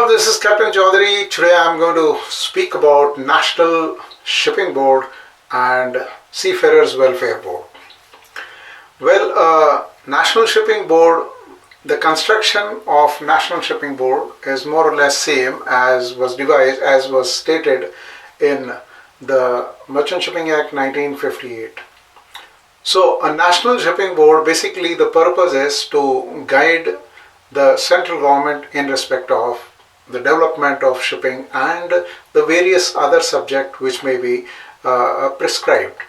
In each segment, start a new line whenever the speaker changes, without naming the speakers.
this is Captain Chaudhary. Today I am going to speak about National Shipping Board and Seafarers Welfare Board. National Shipping Board, the construction of National Shipping Board is more or less same as was devised, as was stated in the Merchant Shipping Act 1958. So a National Shipping Board, basically the purpose is to guide the central government in respect of the development of shipping and the various other subjects which may be prescribed.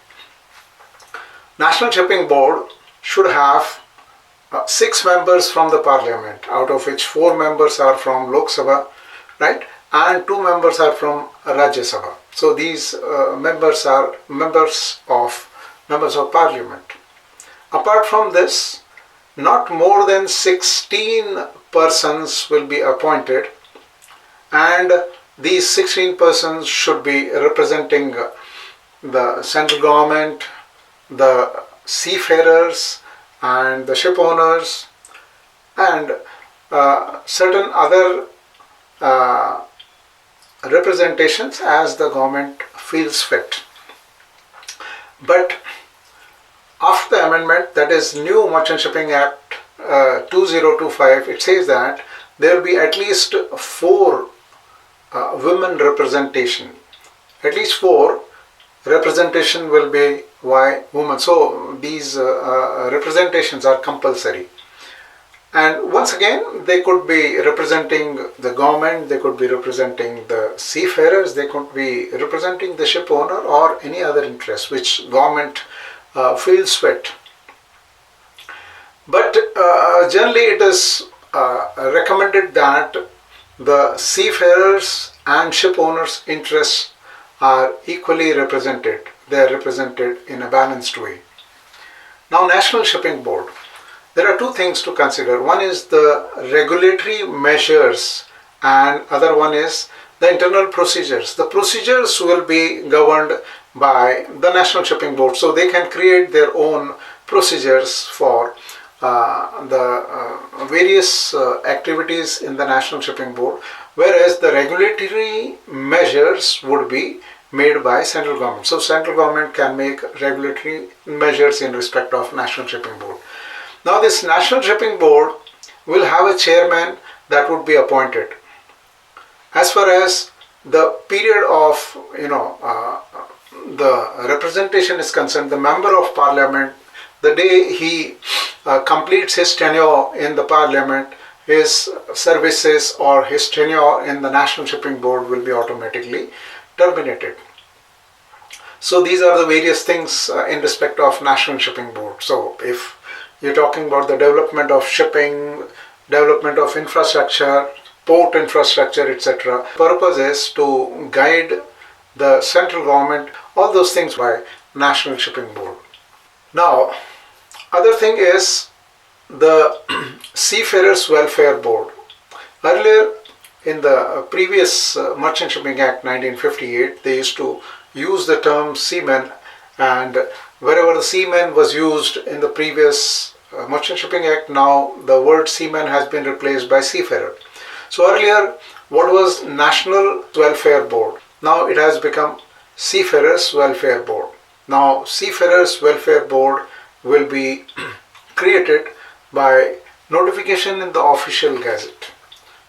National Shipping Board should have 6 members from the Parliament, out of which 4 members are from Lok Sabha, right, and 2 members are from Rajya Sabha. So these members are members of Parliament. Apart from this, not more than 16 persons will be appointed, and these 16 persons should be representing the central government, the seafarers and the ship owners, and certain other representations as the government feels fit. But after the amendment, that is New Merchant Shipping Act 2025, it says that there will be at least 4 women representation. At least 4 representation will be by women. So these representations are compulsory. And once again, they could be representing the government, they could be representing the seafarers, they could be representing the ship owner or any other interest which government feels fit. But generally it is recommended that the seafarers and ship owners' interests are equally represented. They are represented in a balanced way. Now, National Shipping Board. There are 2 things to consider. One is the regulatory measures and other one is the internal procedures. The procedures will be governed by the National Shipping Board, so they can create their own procedures for the various activities in the National Shipping Board, whereas the regulatory measures would be made by central government. So central government can make regulatory measures in respect of National Shipping Board. Now this National Shipping Board will have a chairman that would be appointed. As far as the period of the representation is concerned, the member of Parliament, the day he completes his tenure in the Parliament, his services or his tenure in the National Shipping Board will be automatically terminated. So these are the various things in respect of National Shipping Board. So if you're talking about the development of shipping, development of infrastructure, port infrastructure, etc., purpose is to guide the central government, all those things by National Shipping Board. Now, other thing is the Seafarers Welfare Board. Earlier in the previous Merchant Shipping Act 1958, they used to use the term seaman, and wherever the seaman was used in the previous Merchant Shipping Act, now the word seaman has been replaced by seafarer. So earlier, what was National Welfare Board? Now it has become Seafarers Welfare Board. Now Seafarers Welfare Board will be created by notification in the official gazette.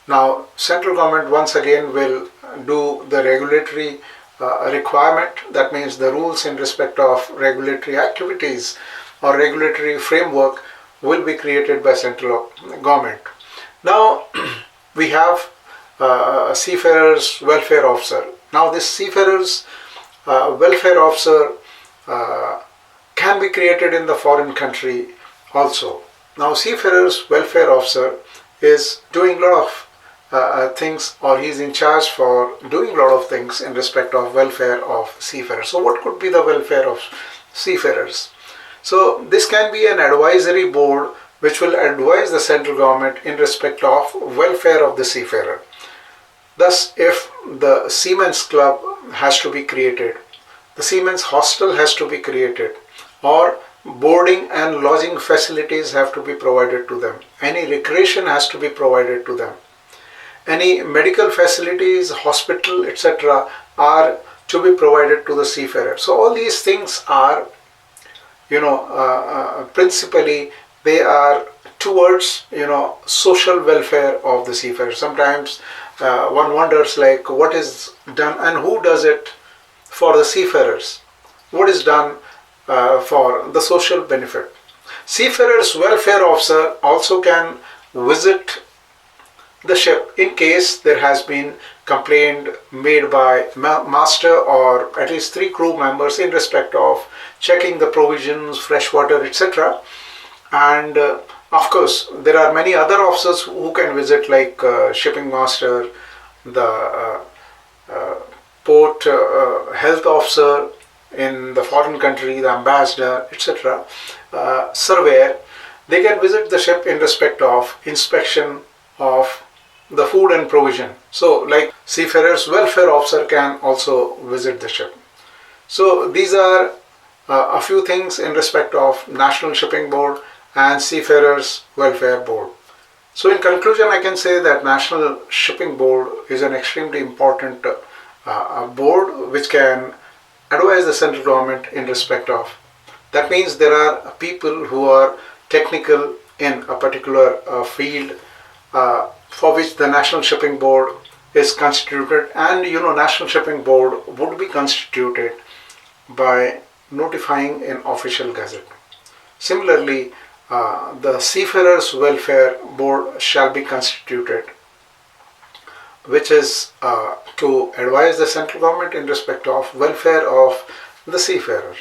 Now central government once again will do the regulatory requirement, that means the rules in respect of regulatory activities or regulatory framework will be created by central government. Now we have a Seafarers Welfare Officer. Now this Seafarers Welfare Officer can be created in the foreign country also. Now Seafarers Welfare Officer is doing a lot of things, or he is in charge for doing a lot of things in respect of welfare of seafarers. So what could be the welfare of seafarers? So this can be an advisory board which will advise the central government in respect of welfare of the seafarer. Thus, if the Seamen's Club has to be created, the Seamen's Hostel has to be created, or boarding and lodging facilities have to be provided to them, any recreation has to be provided to them, Any medical facilities, hospital, etc. are to be provided to the seafarer. So all these things are, principally they are towards, social welfare of the seafarer. Sometimes one wonders like what is done and who does it for the seafarers. What is done for the social benefit. Seafarers welfare officer also can visit the ship in case there has been complaint made by master or at least 3 crew members in respect of checking the provisions, fresh water, etc. And of course there are many other officers who can visit, like shipping master, the port health officer in the foreign country, the ambassador, etc. Surveyor. They can visit the ship in respect of inspection of the food and provision. So like seafarers welfare officer can also visit the ship. So these are a few things in respect of National Shipping Board and Seafarers Welfare Board. So in conclusion, I can say that National Shipping Board is an extremely important board which can advise the central government in respect of. That means there are people who are technical in a particular field for which the National Shipping Board is constituted, and National Shipping Board would be constituted by notifying in official gazette. Similarly, the Seafarers Welfare Board shall be constituted, which is to advise the central government in respect of welfare of the seafarer.